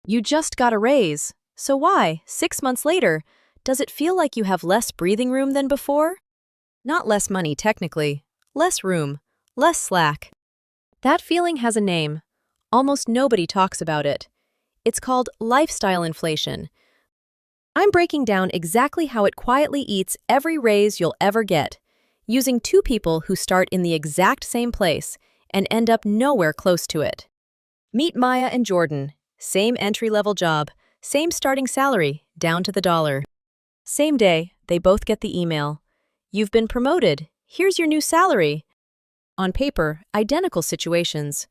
You just got a raise. So why, 6 months later, does it feel like you have less breathing room than before? Not less money, technically. Less room. Less slack. That feeling has a name. Almost nobody talks about it. It's called lifestyle inflation. I'm breaking down exactly how it quietly eats every raise you'll ever get, using two people who start in the exact same place and end up nowhere close to it. Meet Maya and Jordan. Same entry-level job, same starting salary, down to the dollar. Same day, they both get the email. You've been promoted. Here's your new salary. On paper, identical situations.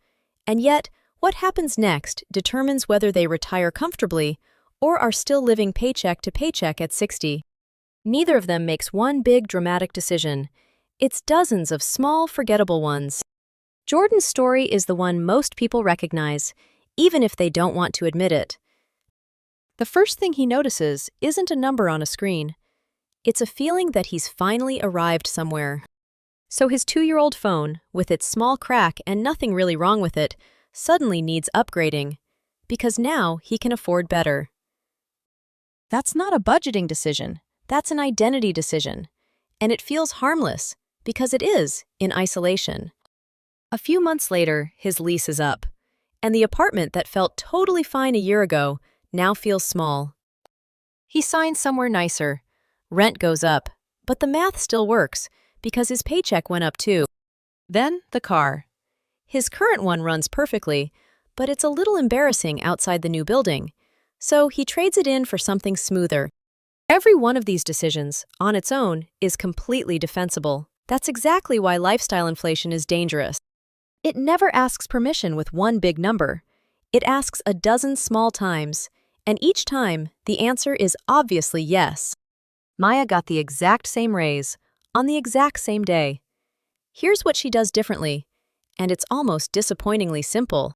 And yet, what happens next determines whether they retire comfortably or are still living paycheck to paycheck at 60. Neither of them makes one big dramatic decision. It's dozens of small, forgettable ones. Jordan's story is the one most people recognize, even if they don't want to admit it. The first thing he notices isn't a number on a screen. It's a feeling that he's finally arrived somewhere. So his 2-year-old phone, with its small crack and nothing really wrong with it, suddenly needs upgrading. Because now he can afford better. That's not a budgeting decision. That's an identity decision. And it feels harmless, because it is, in isolation. A few months later, his lease is up. And the apartment that felt totally fine a year ago now feels small. He signs somewhere nicer. Rent goes up, but the math still works, because his paycheck went up too. Then, the car. His current one runs perfectly, but it's a little embarrassing outside the new building. So he trades it in for something smoother. Every one of these decisions, on its own, is completely defensible. That's exactly why lifestyle inflation is dangerous. It never asks permission with one big number. It asks a dozen small times, and each time, the answer is obviously yes. Maya got the exact same raise, on the exact same day. Here's what she does differently, and it's almost disappointingly simple.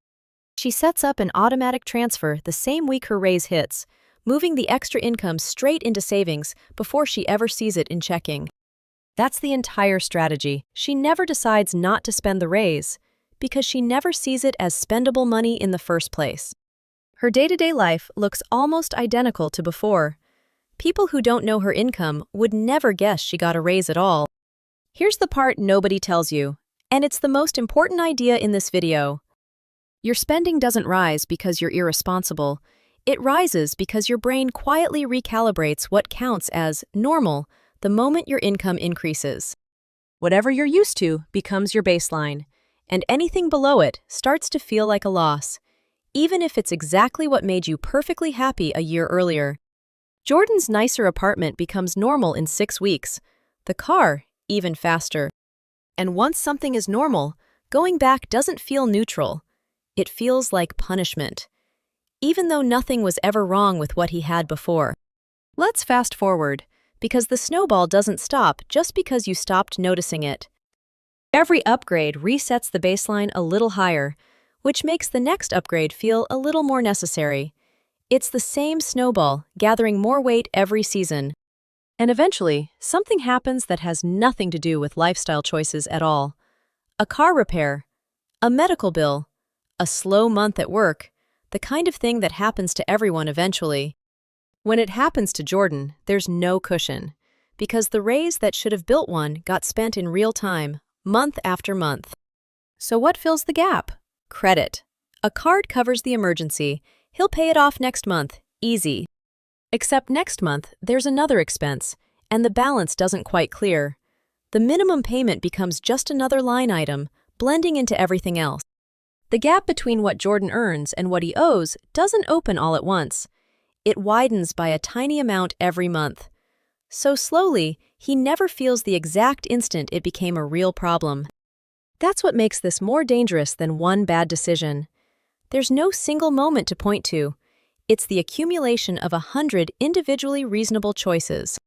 She sets up an automatic transfer the same week her raise hits, moving the extra income straight into savings before she ever sees it in checking. That's the entire strategy. She never decides not to spend the raise, because she never sees it as spendable money in the first place. Her day-to-day life looks almost identical to before. People who don't know her income would never guess she got a raise at all. Here's the part nobody tells you, and it's the most important idea in this video. Your spending doesn't rise because you're irresponsible. It rises because your brain quietly recalibrates what counts as normal the moment your income increases. Whatever you're used to becomes your baseline, and anything below it starts to feel like a loss, even if it's exactly what made you perfectly happy a year earlier. Jordan's nicer apartment becomes normal in 6 weeks, the car even faster. And once something is normal, going back doesn't feel neutral. It feels like punishment, even though nothing was ever wrong with what he had before. Let's fast forward, because the snowball doesn't stop just because you stopped noticing it. Every upgrade resets the baseline a little higher, which makes the next upgrade feel a little more necessary. It's the same snowball, gathering more weight every season. And eventually, something happens that has nothing to do with lifestyle choices at all. A car repair, a medical bill, a slow month at work, the kind of thing that happens to everyone eventually. When it happens to Jordan, there's no cushion, because the raise that should have built one got spent in real time, month after month. So what fills the gap? Credit. A card covers the emergency. He'll pay it off next month. Easy. Except next month, there's another expense, and the balance doesn't quite clear. The minimum payment becomes just another line item, blending into everything else. The gap between what Jordan earns and what he owes doesn't open all at once. It widens by a tiny amount every month. So slowly, he never feels the exact instant it became a real problem. That's what makes this more dangerous than one bad decision. There's no single moment to point to. It's the accumulation of 100 individually reasonable choices.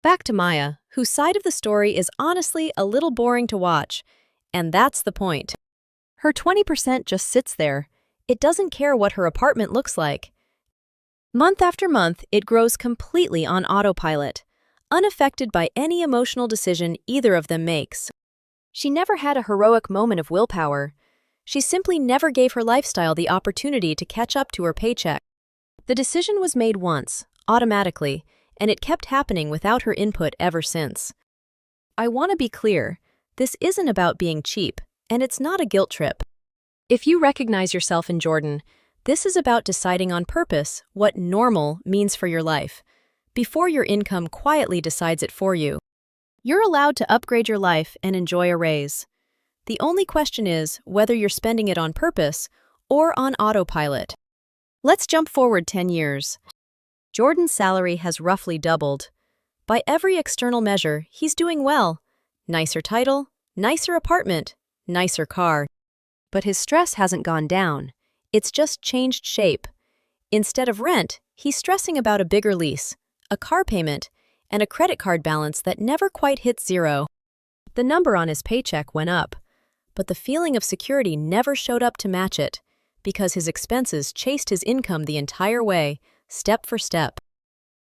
Back to Maya, whose side of the story is honestly a little boring to watch, and that's the point. Her 20% just sits there. It doesn't care what her apartment looks like. Month after month, it grows completely on autopilot, unaffected by any emotional decision either of them makes. She never had a heroic moment of willpower. She simply never gave her lifestyle the opportunity to catch up to her paycheck. The decision was made once, automatically, and it kept happening without her input ever since. I want to be clear, this isn't about being cheap, and it's not a guilt trip. If you recognize yourself in Jordan, this is about deciding on purpose what normal means for your life, before your income quietly decides it for you. You're allowed to upgrade your life and enjoy a raise. The only question is whether you're spending it on purpose or on autopilot. Let's jump forward 10 years. Jordan's salary has roughly doubled. By every external measure, he's doing well. Nicer title, nicer apartment, nicer car. But his stress hasn't gone down. It's just changed shape. Instead of rent, he's stressing about a bigger lease, a car payment, and a credit card balance that never quite hits zero. The number on his paycheck went up, but the feeling of security never showed up to match it, because his expenses chased his income the entire way, step for step.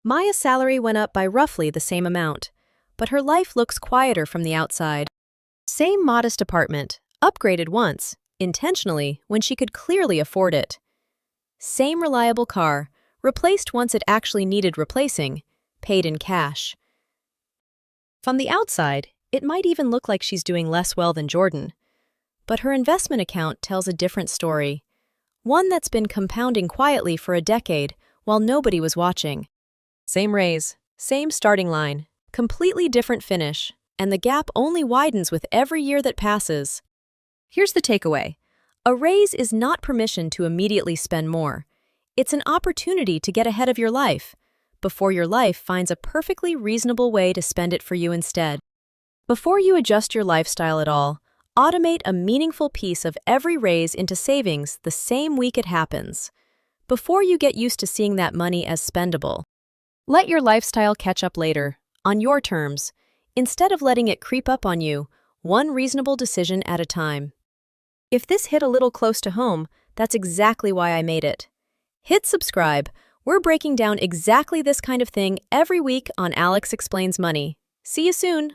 Maya's salary went up by roughly the same amount, but her life looks quieter from the outside. Same modest apartment, upgraded once, intentionally, when she could clearly afford it. Same reliable car, replaced once it actually needed replacing, paid in cash. From the outside, it might even look like she's doing less well than Jordan. But her investment account tells a different story. One that's been compounding quietly for a decade while nobody was watching. Same raise, same starting line, completely different finish, and the gap only widens with every year that passes. Here's the takeaway. A raise is not permission to immediately spend more. It's an opportunity to get ahead of your life, before your life finds a perfectly reasonable way to spend it for you instead. Before you adjust your lifestyle at all, automate a meaningful piece of every raise into savings the same week it happens, before you get used to seeing that money as spendable. Let your lifestyle catch up later, on your terms, instead of letting it creep up on you, one reasonable decision at a time. If this hit a little close to home, that's exactly why I made it. Hit subscribe. We're breaking down exactly this kind of thing every week on Alex Explains Money. See you soon!